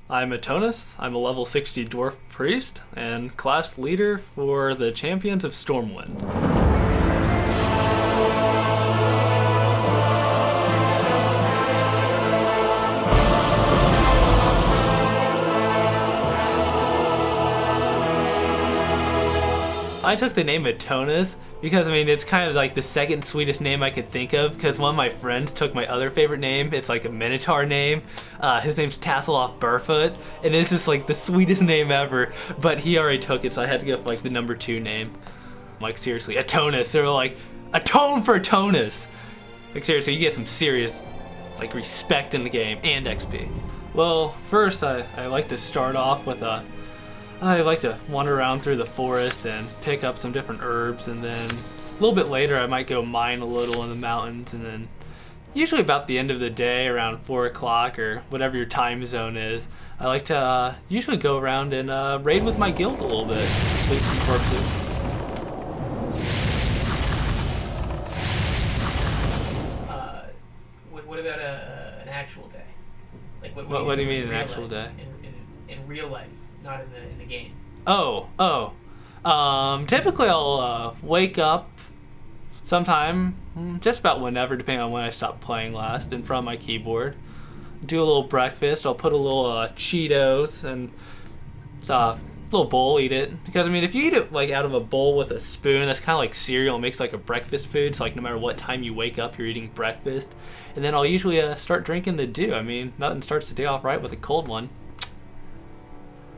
I'm Atonus. I'm a level 60 dwarf priest and class leader for the Champions of Stormwind. I took the name Atonus because, it's kind of like the second sweetest name I could think of, because one of my friends took my other favorite name. It's like a Minotaur name. His name's Tasseloff Burfoot, and it's just like the sweetest name ever, but he already took it, so I had to go for like the number 2 name. Like, seriously, Atonus. They're like, atone for Atonus! Like, seriously, you get some serious, like, respect in the game, and XP. Well, first I like to start off with I like to wander around through the forest and pick up some different herbs, and then a little bit later I might go mine a little in the mountains, and then usually about the end of the day around 4 o'clock or whatever your time zone is, I like to usually go around and raid with my guild a little bit, loot some corpses. What about an actual day? Like What do you mean an real actual life? day? In real life, not in the game. Typically I'll wake up sometime, just about whenever, depending on when I stop playing last, in front of my keyboard. Do a little breakfast. I'll put a little Cheetos and a little bowl, eat it. Because, if you eat it like out of a bowl with a spoon, that's kind of like cereal. It makes like a breakfast food. So like no matter what time you wake up, you're eating breakfast. And then I'll usually start drinking the dew. Nothing starts the day off right with a cold one.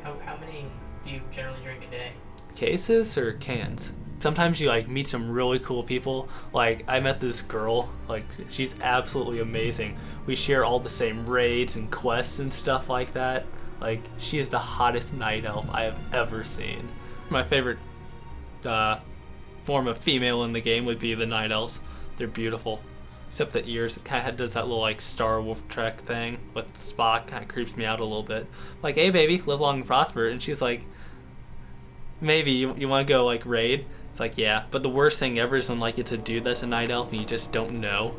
How many do you generally drink a day? Cases or cans? Sometimes you like meet some really cool people. Like, I met this girl, like, she's absolutely amazing. We share all the same raids and quests and stuff like that. Like, she is the hottest night elf I have ever seen. My favorite form of female in the game would be the night elves. They're beautiful. Except the ears, it kind of does that little like Star Wolf Trek thing with Spock, kind of creeps me out a little bit. Like, hey baby, live long and prosper. And she's like, maybe you want to go like raid? It's like, yeah, but the worst thing ever is when like it's a dude that's a night elf and you just don't know.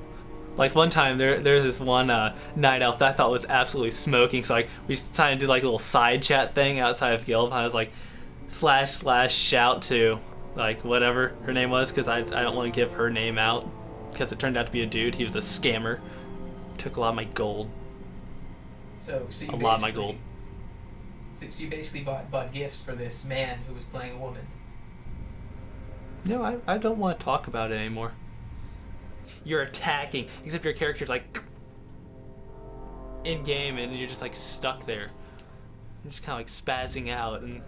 Like, one time there's this one night elf that I thought was absolutely smoking, so like we decided to do like a little side chat thing outside of guild. I was like // shout to like whatever her name was, because I don't want to give her name out, because it turned out to be a dude. He was a scammer. Took a lot of my gold. So you a lot of my gold. So you basically bought gifts for this man who was playing a woman. No, I don't want to talk about it anymore. You're attacking, except your character's like in game, and you're just like stuck there. You're just kind of like spazzing out, and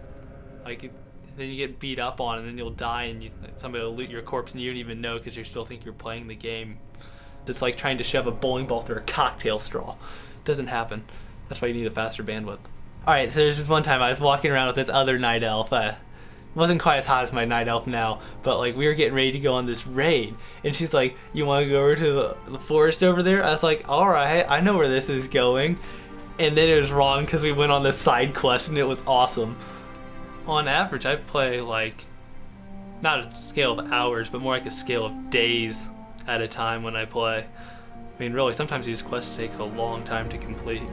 like then you get beat up on, and then you'll die, and somebody will loot your corpse, and you don't even know because you still think you're playing the game. It's like trying to shove a bowling ball through a cocktail straw. It doesn't happen. That's why you need a faster bandwidth. Alright, so there's this one time I was walking around with this other night elf. Wasn't quite as hot as my night elf now, but like we were getting ready to go on this raid, and she's like, you want to go over to the forest over there? I was like, alright, I know where this is going. And then it was wrong because we went on this side quest, and it was awesome. On average, I play like, not a scale of hours, but more like a scale of days at a time when I play. Really, sometimes these quests take a long time to complete.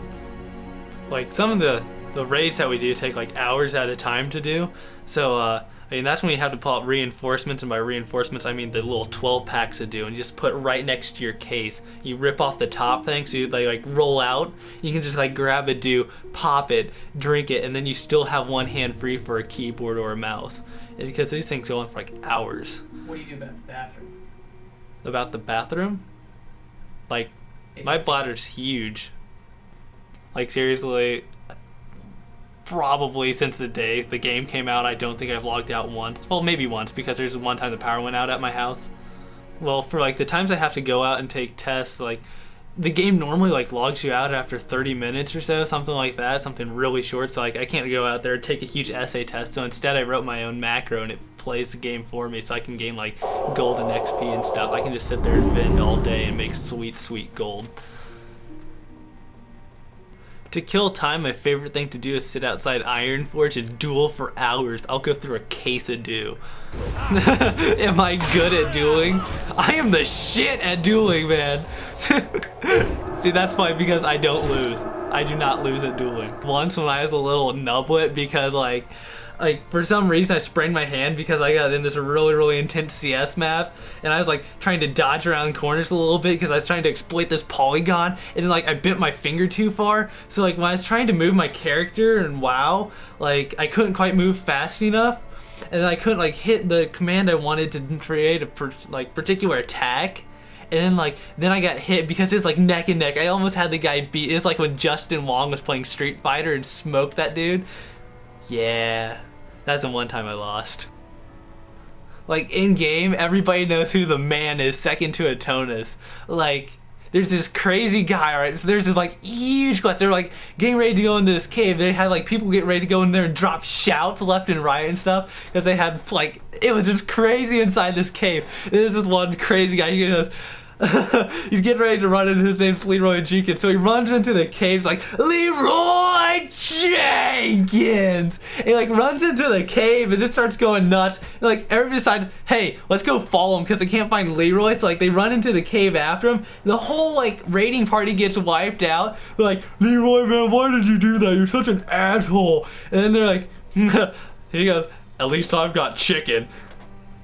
Like, some of the raids that we do take like hours at a time to do. So, that's when you have to pull out reinforcements, and by reinforcements I mean the little 12 packs of dew, and you just put it right next to your case. You rip off the top thing, so they like roll out. You can just like grab a dew, pop it, drink it, and then you still have one hand free for a keyboard or a mouse. Because these things go on for like hours. What do you do about the bathroom? About the bathroom? Like, my bladder's huge. Like, seriously, probably since the day the game came out, I don't think I've logged out once. Well, maybe once, because there's one time the power went out at my house. Well, for like the times I have to go out and take tests, like the game normally like logs you out after 30 minutes or so, something like that, something really short. So like I can't go out there and take a huge essay test. So instead I wrote my own macro, and it plays the game for me, so I can gain like gold and XP and stuff. I can just sit there and vend all day and make sweet gold. To kill time, my favorite thing to do is sit outside Ironforge and duel for hours. I'll go through a case of dew. Am I good at dueling? I am the shit at dueling, man. See, that's why, because I don't lose. I do not lose at dueling. Once when I was a little nublet, because like for some reason I sprained my hand because I got in this really intense CS map, and I was like trying to dodge around corners a little bit because I was trying to exploit this polygon, and then like I bent my finger too far, so like when I was trying to move my character in WoW, like I couldn't quite move fast enough, and then I couldn't like hit the command I wanted to create a particular attack. And then I got hit because it's like neck and neck. I almost had the guy beat. It's like when Justin Wong was playing Street Fighter and smoked that dude. Yeah, that's the one time I lost. Like in game, everybody knows who the man is, second to Atonus. Like, there's this crazy guy, right? So there's this like huge class. They're like getting ready to go into this cave. They had like people getting ready to go in there and drop shouts left and right and stuff because they had like, it was just crazy inside this cave. There's this one crazy guy. He goes, he's getting ready to run in. His name's Leroy Jenkins. So he runs into the caves like, Leroy Jenkins! And he like runs into the cave and just starts going nuts. And, like everybody decides, hey, let's go follow him because they can't find Leroy. So like they run into the cave after him. The whole like raiding party gets wiped out. They're like, Leroy, man, why did you do that? You're such an asshole. And then they're like, he goes, at least I've got chicken.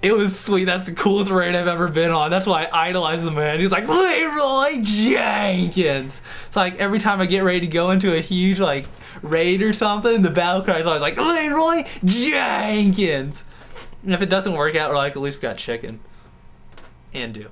It was sweet. That's the coolest raid I've ever been on. That's why I idolize the man. He's like, Leroy Jenkins. It's like every time I get ready to go into a huge like raid or something, the battle cry is always like, Leroy Jenkins. And if it doesn't work out, we're like, at least we got chicken. And do.